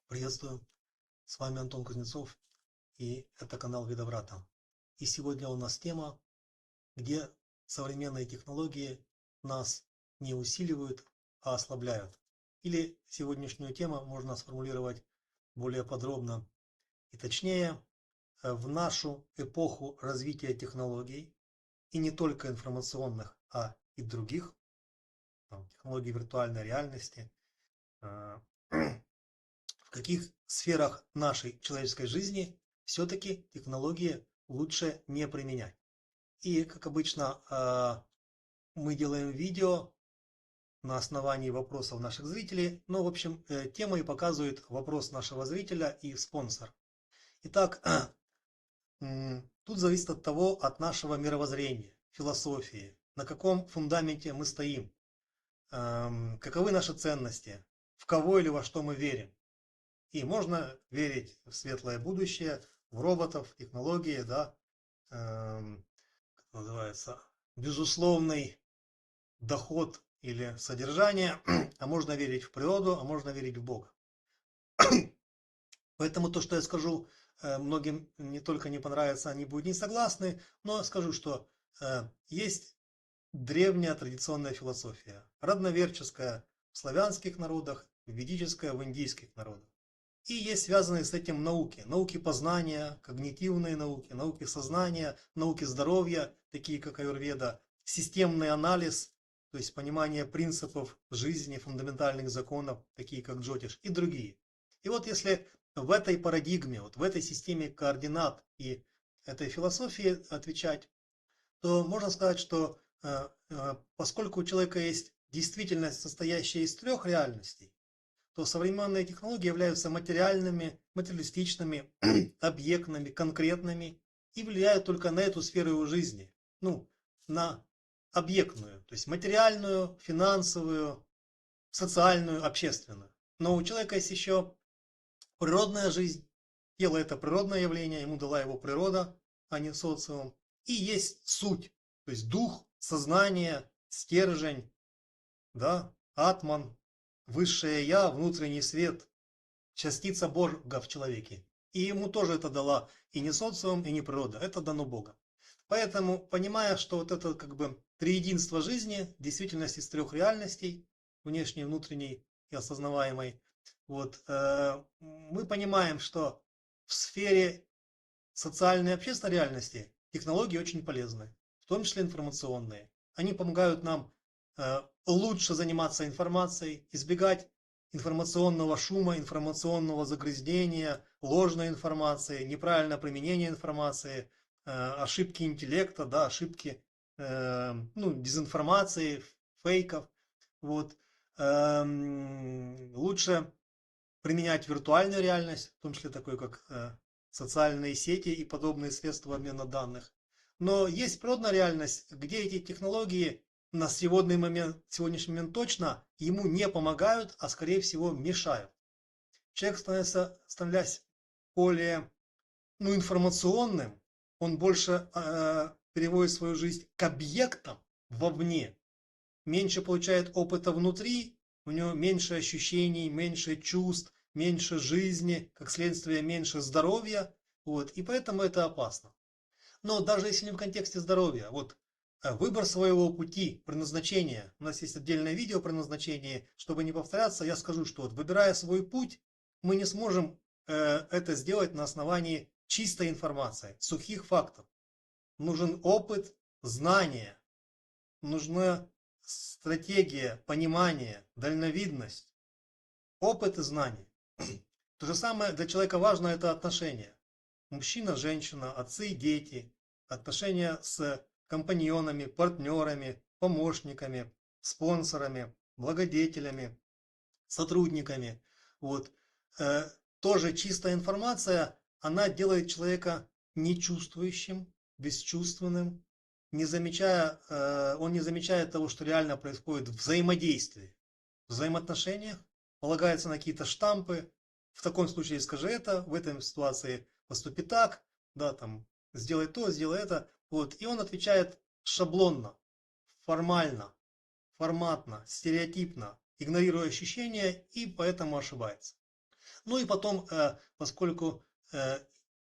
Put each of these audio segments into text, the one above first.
Приветствую, с вами Антон Кузнецов, и это канал Видоврата. И сегодня у нас тема, где современные технологии нас не усиливают, а ослабляют. Или сегодняшнюю тему можно сформулировать более подробно и точнее. В нашу эпоху развития технологий, и не только информационных, а и других, технологий виртуальной реальности, в каких сферах нашей человеческой жизни все-таки технологии лучше не применять. И, как обычно, мы делаем видео на основании вопросов наших зрителей. Но, в общем, тема и показывает вопрос нашего зрителя и спонсор. Итак, тут зависит от нашего мировоззрения, философии, на каком фундаменте мы стоим, каковы наши ценности, в кого или во что мы верим. И можно верить в светлое будущее, в роботов, технологии, да, как называется, безусловный доход или содержание, а можно верить в природу, а можно верить в Бога. Поэтому то, что я скажу, многим не только не понравится, они будут не согласны, но скажу, что есть древняя традиционная философия, родноверческая в славянских народах, ведическая в индийских народах. И есть связанные с этим науки. Науки познания, когнитивные науки, науки сознания, науки здоровья, такие как аюрведа, системный анализ, то есть понимание принципов жизни, фундаментальных законов, такие как джотиш и другие. И вот если в этой парадигме, вот в этой системе координат и этой философии отвечать, то можно сказать, что поскольку у человека есть действительность, состоящая из трех реальностей, то современные технологии являются материальными, материалистичными, объектными, конкретными и влияют только на эту сферу его жизни, ну, на объектную, то есть материальную, финансовую, социальную, общественную. Но у человека есть еще природная жизнь. Тело – это природное явление, ему дала его природа, а не социум. И есть суть, то есть дух, сознание, стержень, да, атман, высшее я, внутренний свет, частица Бога в человеке. И ему тоже это дала и не социум, и не природа, это дано Богом. Поэтому, понимая, что вот это как бы триединство жизни, действительность из трех реальностей, внешней, внутренней и осознаваемой, вот, мы понимаем, что в сфере социальной и общественной реальности технологии очень полезны, в том числе информационные. Они помогают нам лучше заниматься информацией, избегать информационного шума, информационного загрязнения, ложной информации, неправильное применение информации, ошибки интеллекта, да, ошибки дезинформации, фейков. Вот. Лучше применять виртуальную реальность, в том числе такой как социальные сети и подобные средства обмена данных. Но есть природная реальность, где эти технологии на сегодняшний момент точно ему не помогают, а скорее всего мешают. Человек становясь более информационным, он больше переводит свою жизнь к объектам вовне, меньше получает опыта внутри, у него меньше ощущений, меньше чувств, меньше жизни, как следствие меньше здоровья, вот, и поэтому это опасно. Но даже если не в контексте здоровья, вот выбор своего пути, предназначения, у нас есть отдельное видео про назначение, чтобы не повторяться, я скажу, что вот выбирая свой путь, мы не сможем это сделать на основании чистой информации, сухих фактов. Нужен опыт, знания, нужна стратегия, понимание, дальновидность, опыт и знания. То же самое для человека важно это отношения. Мужчина, женщина, отцы, дети, отношения с компаньонами, партнерами, помощниками, спонсорами, благодетелями, сотрудниками. Вот. Тоже чистая информация, она делает человека нечувствующим, бесчувственным, он не замечает того, что реально происходит в взаимодействии, в взаимоотношениях, полагается на какие-то штампы. В таком случае скажи это, в этой ситуации поступи так, да, там, сделай то, сделай это. Вот. И он отвечает шаблонно, формально, форматно, стереотипно, игнорируя ощущения и поэтому ошибается. Ну и потом, поскольку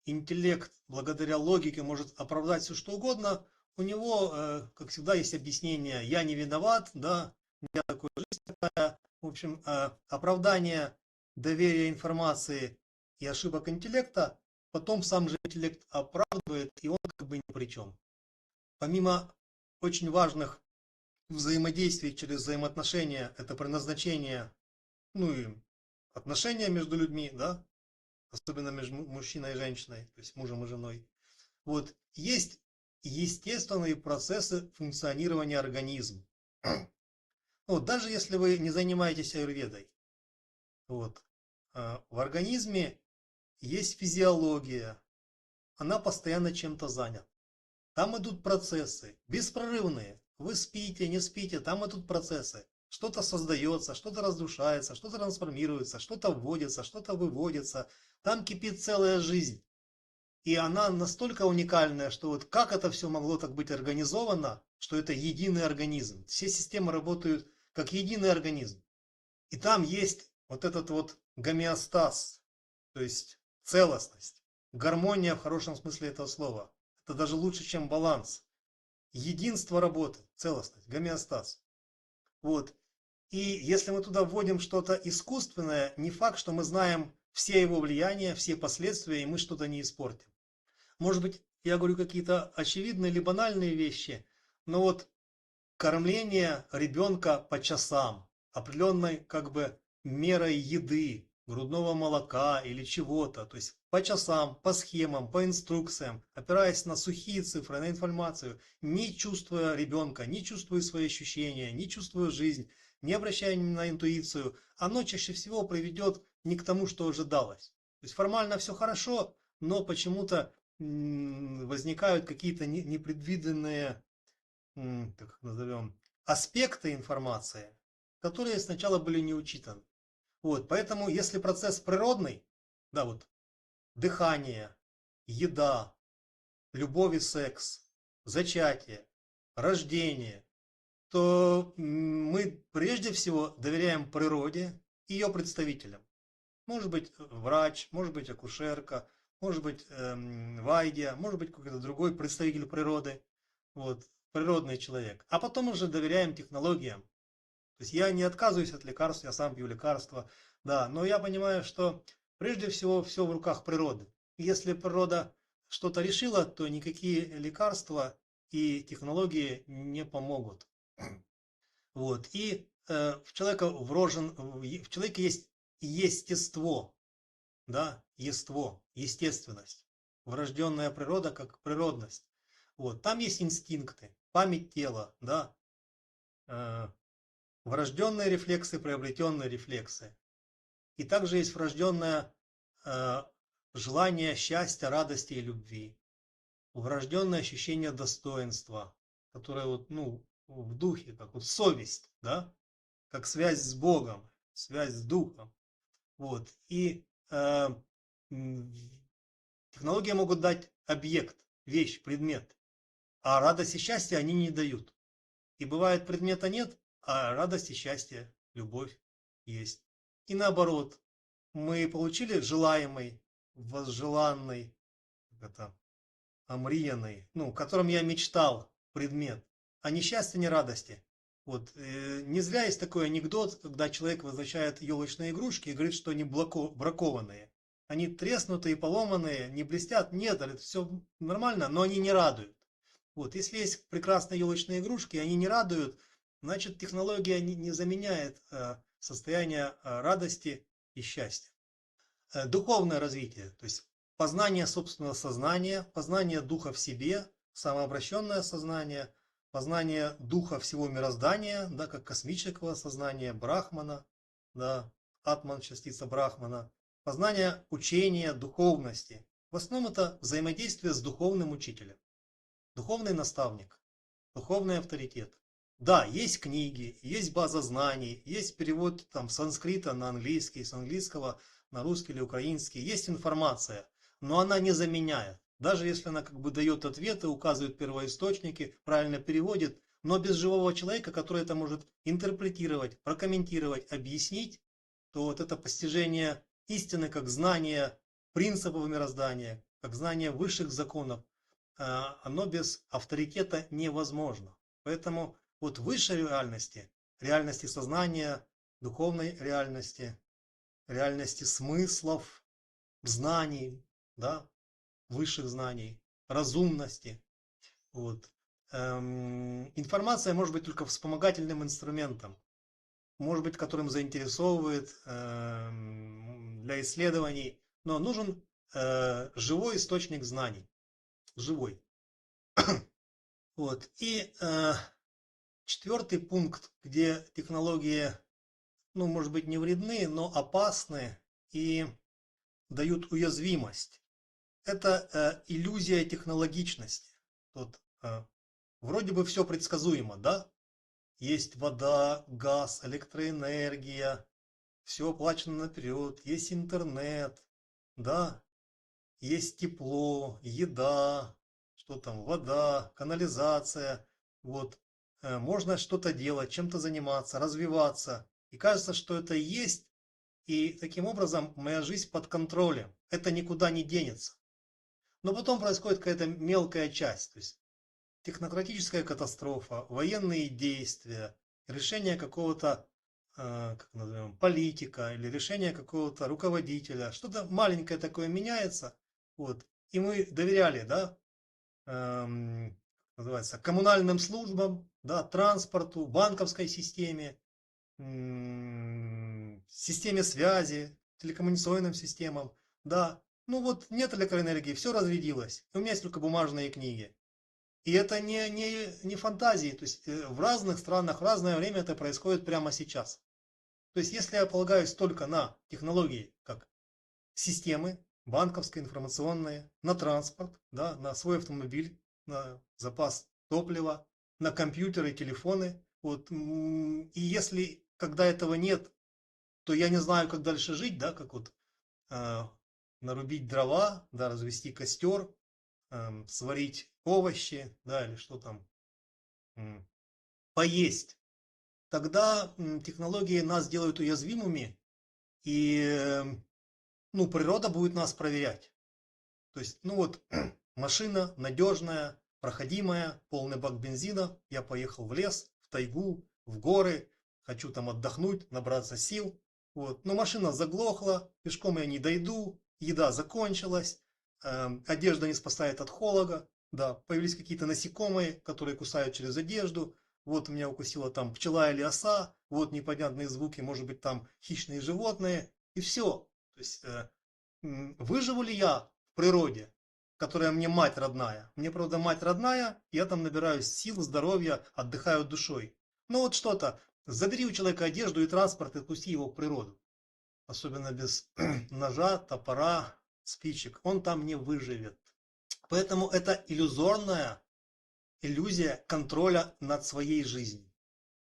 интеллект благодаря логике может оправдать все что угодно, у него, как всегда, есть объяснение «я не виноват», да, «я такой, жизнь такая». В общем, оправдание доверия информации и ошибок интеллекта потом сам же интеллект оправдывает, и он как бы ни при чем. Помимо очень важных взаимодействий через взаимоотношения, это предназначение, ну и отношения между людьми, да, особенно между мужчиной и женщиной, то есть мужем и женой. Вот есть естественные процессы функционирования организма. Вот, даже если вы не занимаетесь аюрведой, вот, в организме есть физиология, она постоянно чем-то занята. Там идут процессы беспрерывные. Вы спите, не спите, там идут процессы. Что-то создается, что-то разрушается, что-то трансформируется, что-то вводится, что-то выводится. Там кипит целая жизнь. И она настолько уникальная, что вот как это все могло так быть организовано, что это единый организм. Все системы работают как единый организм. И там есть вот этот вот гомеостаз, то есть целостность, гармония в хорошем смысле этого слова. Это даже лучше, чем баланс. Единство работы, целостность, гомеостаз. Вот. И если мы туда вводим что-то искусственное, не факт, что мы знаем все его влияния, все последствия, и мы что-то не испортим. Может быть, я говорю какие-то очевидные или банальные вещи, но вот кормление ребенка по часам, определенной как бы мерой еды, грудного молока или чего-то, то есть по часам, по схемам, по инструкциям, опираясь на сухие цифры, на информацию, не чувствуя ребенка, не чувствуя свои ощущения, не чувствуя жизнь, не обращая на интуицию, оно чаще всего приведет не к тому, что ожидалось. То есть формально все хорошо, но почему-то возникают какие-то непредвиденные, так назовем, аспекты информации, которые сначала были не учитаны. Вот, поэтому, если процесс природный, да, вот, дыхание, еда, любовь и секс, зачатие, рождение, то мы прежде всего доверяем природе и ее представителям. Может быть врач, может быть акушерка, может быть вайдия, может быть какой-то другой представитель природы, вот, природный человек. А потом уже доверяем технологиям. То есть я не отказываюсь от лекарств, я сам пью лекарства, да, но я понимаю, что прежде всего все в руках природы. И если природа что-то решила, то никакие лекарства и технологии не помогут. Вот. И в человека врожен, в человеке есть естество, да, ество, естественность, врожденная природа как природность. Вот. Там есть инстинкты, память тела, да, врожденные рефлексы, приобретенные рефлексы. И также есть врожденное желание счастья, радости и любви, врожденное ощущение достоинства, которое вот, ну, в духе, как вот совесть, да, как связь с Богом, связь с Духом. Вот. И технологии могут дать объект, вещь, предмет, а радость и счастье они не дают. И бывает, предмета нет, а радость и счастье, любовь есть. И наоборот, мы получили желаемый, возжеланный, как это, омриянный, ну, которым я мечтал, предмет, а не счастья, не радости. Вот, не зря есть такой анекдот, когда человек возвращает елочные игрушки и говорит, что они бракованные. Они треснутые, поломанные, не блестят. Нет, это все нормально, но они не радуют. Вот, если есть прекрасные елочные игрушки, они не радуют, значит технология не заменяет состояние радости и счастья. Духовное развитие, то есть познание собственного сознания, познание духа в себе, самообращенное сознание, познание духа всего мироздания, да, как космического сознания, брахмана, да, атман, частица брахмана, познание учения, духовности. В основном это взаимодействие с духовным учителем, духовный наставник, духовный авторитет. Да, есть книги, есть база знаний, есть перевод там, с санскрита на английский, с английского на русский или украинский, есть информация, но она не заменяет. Даже если она как бы дает ответы, указывает первоисточники, правильно переводит, но без живого человека, который это может интерпретировать, прокомментировать, объяснить, то вот это постижение истины как знание принципов мироздания, как знание высших законов, оно без авторитета невозможно. Поэтому вот высшей реальности, реальности сознания, духовной реальности, реальности смыслов, знаний, да, высших знаний, разумности. Вот. Информация может быть только вспомогательным инструментом, может быть, которым заинтересовывает для исследований, но нужен живой источник знаний, живой. Вот. И четвертый пункт, где технологии, ну, может быть, не вредны, но опасны и дают уязвимость. Это иллюзия технологичности. Тут вроде бы все предсказуемо, да? Есть вода, газ, электроэнергия, все оплачено наперед, есть интернет, да? Есть тепло, еда, что там, вода, канализация. Вот. Можно что-то делать, чем-то заниматься, развиваться. И кажется, что это есть, и таким образом моя жизнь под контролем. Это никуда не денется. Но потом происходит какая-то мелкая часть, то есть технократическая катастрофа, военные действия, решение какого-то, как назовем, политика или решение какого-то руководителя, что-то маленькое такое меняется, вот, и мы доверяли, да, называется, коммунальным службам, да, транспорту, банковской системе, системе связи, телекоммуникационным системам, да, ну вот нет электроэнергии, все разрядилось, у меня есть только бумажные книги. И это не фантазии, то есть в разных странах в разное время это происходит прямо сейчас. То есть если я полагаюсь только на технологии, как системы, банковские, информационные, на транспорт, да, на свой автомобиль, на запас топлива, на компьютеры, телефоны, вот, и если, когда этого нет, то я не знаю, как дальше жить, да, как вот нарубить дрова, да, развести костер, сварить овощи, да, или что там, поесть. Тогда технологии нас делают уязвимыми, и ну, природа будет нас проверять. То есть, ну вот, машина надежная, проходимая, полный бак бензина, я поехал в лес, в тайгу, в горы, хочу там отдохнуть, набраться сил. Вот. Но машина заглохла, пешком я не дойду, еда закончилась, одежда не спасает от холода, да, появились какие-то насекомые, которые кусают через одежду, вот меня укусила там пчела или оса, вот непонятные звуки, может быть там хищные животные, и все. То есть выживу ли я в природе, которая мне мать родная? Мне, правда, мать родная, я там набираюсь сил, здоровья, отдыхаю душой. Ну вот что-то, забери у человека одежду и транспорт и отпусти его в природу. Особенно без ножа, топора, спичек. Он там не выживет. Поэтому это иллюзорная иллюзия контроля над своей жизнью,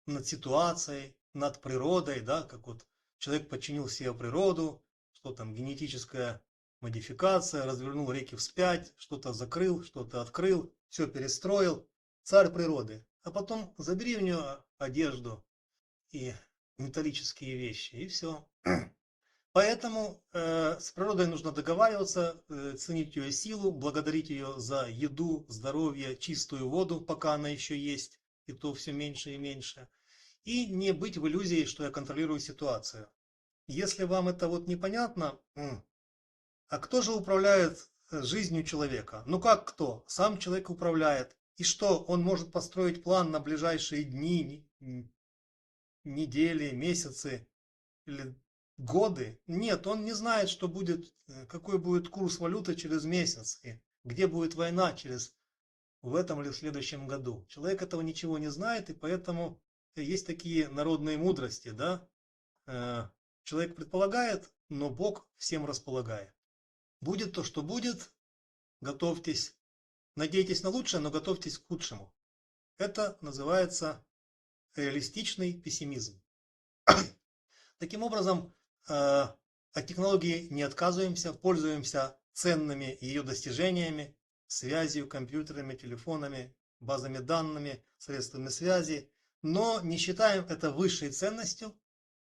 над ситуацией, над природой, да, как вот человек подчинил себе природу, что там генетическая модификация, развернул реки вспять, что-то закрыл, что-то открыл, все перестроил, царь природы. А потом забери у нее одежду и металлические вещи, и все. Поэтому с природой нужно договариваться, ценить ее силу, благодарить ее за еду, здоровье, чистую воду, пока она еще есть, и то все меньше и меньше. И не быть в иллюзии, что я контролирую ситуацию. Если вам это вот непонятно, а кто же управляет жизнью человека? Ну как кто? Сам человек управляет. И что, он может построить план на ближайшие дни, недели, месяцы или годы? Нет, он не знает, что будет, какой будет курс валюты через месяц, и где будет война в этом или в следующем году. Человек этого ничего не знает, и поэтому есть такие народные мудрости, да? Человек предполагает, но Бог всем располагает. Будет то, что будет, готовьтесь, надейтесь на лучшее, но готовьтесь к худшему. Это называется реалистичный пессимизм. Таким образом, от технологии не отказываемся, пользуемся ценными ее достижениями, связью, компьютерами, телефонами, базами данными, средствами связи, но не считаем это высшей ценностью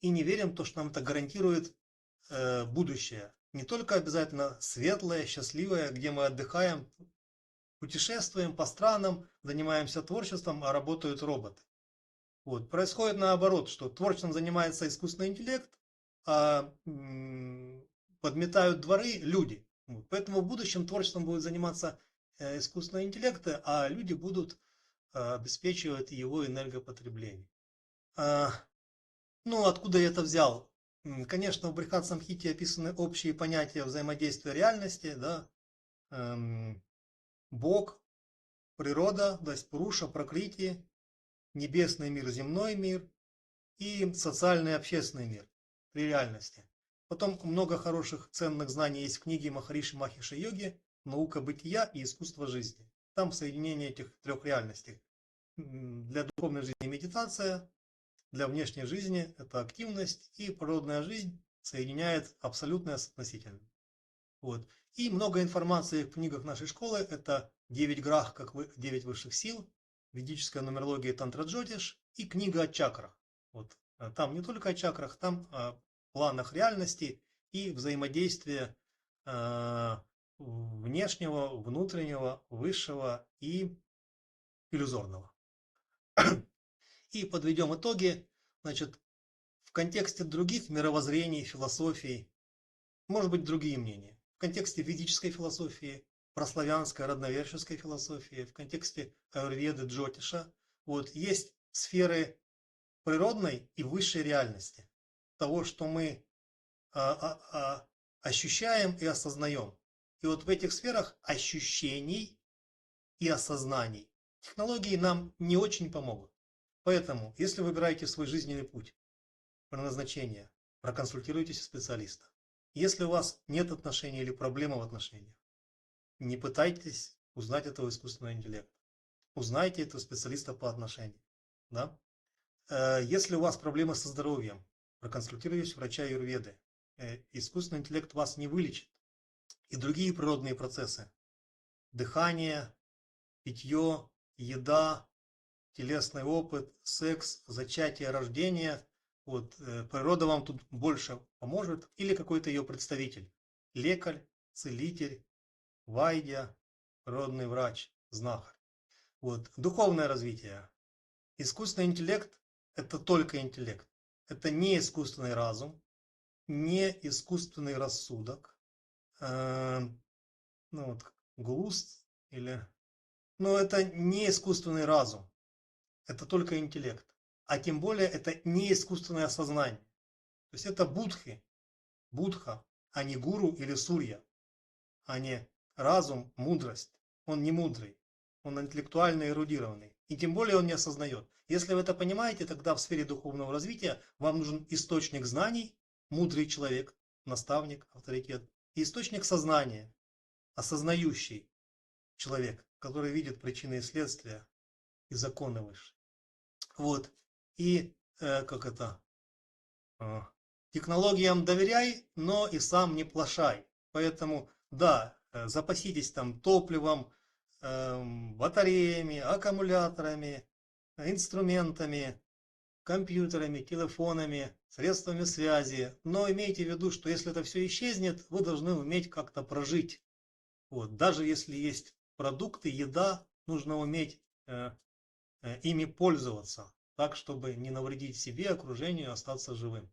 и не верим в то, что нам это гарантирует будущее. Не только обязательно светлое, счастливое, где мы отдыхаем, путешествуем по странам, занимаемся творчеством, а работают роботы. Вот. Происходит наоборот, что творчеством занимается искусственный интеллект, а подметают дворы люди. Вот. Поэтому в будущем творчеством будет заниматься искусственный интеллект, а люди будут обеспечивать его энергопотребление. Ну, откуда я это взял? Конечно, в Брихат Самхите описаны общие понятия взаимодействия реальности, да, Бог, природа, то есть Пуруша, Пракрити, небесный мир, земной мир и социальный и общественный мир, три реальности. Потом много хороших ценных знаний есть в книге Махариши Махиши Йоги «Наука бытия и искусство жизни». Там соединение этих трех реальностей. Для духовной жизни медитация, для внешней жизни это активность, и природная жизнь соединяет абсолютное с относительным. Вот. И много информации в книгах нашей школы. Это 9 грах, как 9 высших сил, ведическая нумерология Тантра Джотиш и книга о чакрах. Вот. Там не только о чакрах, там о планах реальности и взаимодействия внешнего, внутреннего, высшего и иллюзорного. И подведем итоги. Значит, в контексте других мировоззрений, философий, может быть, другие мнения. В контексте ведической философии, прославянской, родноверческой философии, в контексте аюрведы, джотиша, вот, есть сферы природной и высшей реальности. Того, что мы ощущаем и осознаем. И вот в этих сферах ощущений и осознаний технологии нам не очень помогут. Поэтому, если выбираете свой жизненный путь, предназначение, проконсультируйтесь у специалиста. Если у вас нет отношений или проблемы в отношениях, не пытайтесь узнать этого искусственного интеллекта. Узнайте этого специалиста по отношениям. Да? Если у вас проблемы со здоровьем, проконсультируйтесь у врача аюрведы. Искусственный интеллект вас не вылечит. И другие природные процессы. Дыхание, питье, еда, телесный опыт, секс, зачатие, рождение. Вот, природа вам тут больше поможет. Или какой-то ее представитель. Лекарь, целитель, вайдя, природный врач, знахарь. Вот. Духовное развитие. Искусственный интеллект – это только интеллект. Это не искусственный разум, не искусственный рассудок. Ну вот, ГЛУСТ или... Но это не искусственный разум. Это только интеллект. А тем более это не искусственное сознание. То есть это будха, а не гуру или сурья, а не разум, мудрость. Он не мудрый, он интеллектуально эрудированный. И тем более он не осознает. Если вы это понимаете, тогда в сфере духовного развития вам нужен источник знаний, мудрый человек, наставник, авторитет, и источник сознания, осознающий человек, который видит причины и следствия и законы выше. Вот. И как это? Технологиям доверяй, но и сам не плашай. Поэтому, да, запаситесь там топливом, батареями, аккумуляторами, инструментами, компьютерами, телефонами, средствами связи. Но имейте в виду, что если это все исчезнет, вы должны уметь как-то прожить. Вот. Даже если есть продукты, еда, нужно уметь ими пользоваться, так, чтобы не навредить себе, окружению, остаться живым.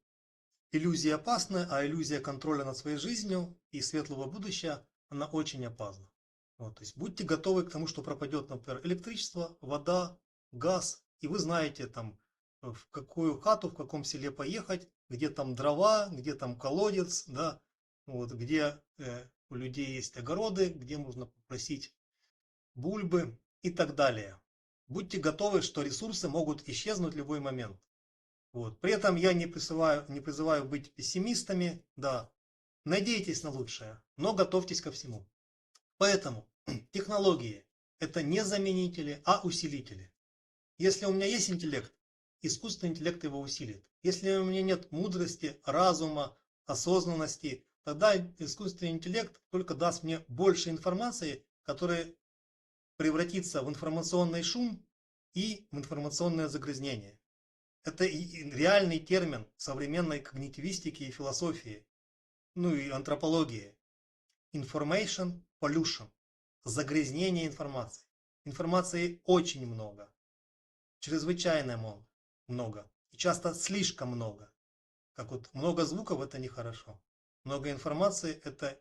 Иллюзия опасна, а иллюзия контроля над своей жизнью и светлого будущего, она очень опасна. Вот, то есть будьте готовы к тому, что пропадет, например, электричество, вода, газ, и вы знаете, там, в какую хату, в каком селе поехать, где там дрова, где там колодец, да, вот, где у людей есть огороды, где можно попросить бульбы и так далее. Будьте готовы, что ресурсы могут исчезнуть в любой момент. Вот. При этом я не призываю быть пессимистами, да. Надейтесь на лучшее, но готовьтесь ко всему. Поэтому технологии – это не заменители, а усилители. Если у меня есть интеллект, искусственный интеллект его усилит. Если у меня нет мудрости, разума, осознанности, тогда искусственный интеллект только даст мне больше информации, которая превратится в информационный шум и в информационное загрязнение. Это реальный термин современной когнитивистики и философии. ну и антропологией. Information pollution. Загрязнение информации. Информации очень много. Чрезвычайно много. И часто слишком много. Как вот много звуков это нехорошо. Много информации это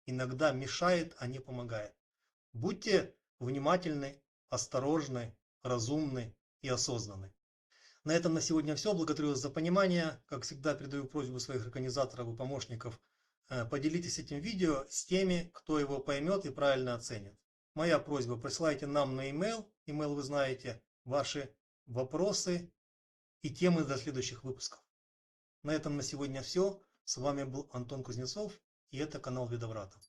иногда мешает, а не помогает. Будьте внимательны, осторожны, разумны и осознанны. На этом на сегодня все. Благодарю вас за понимание. Как всегда, передаю просьбу своих организаторов и помощников. Поделитесь этим видео с теми, кто его поймет и правильно оценит. Моя просьба: присылайте нам на e-mail. E-mail вы знаете, ваши вопросы и темы для следующих выпусков. На этом на сегодня все. С вами был Антон Кузнецов, и это канал Видоврата.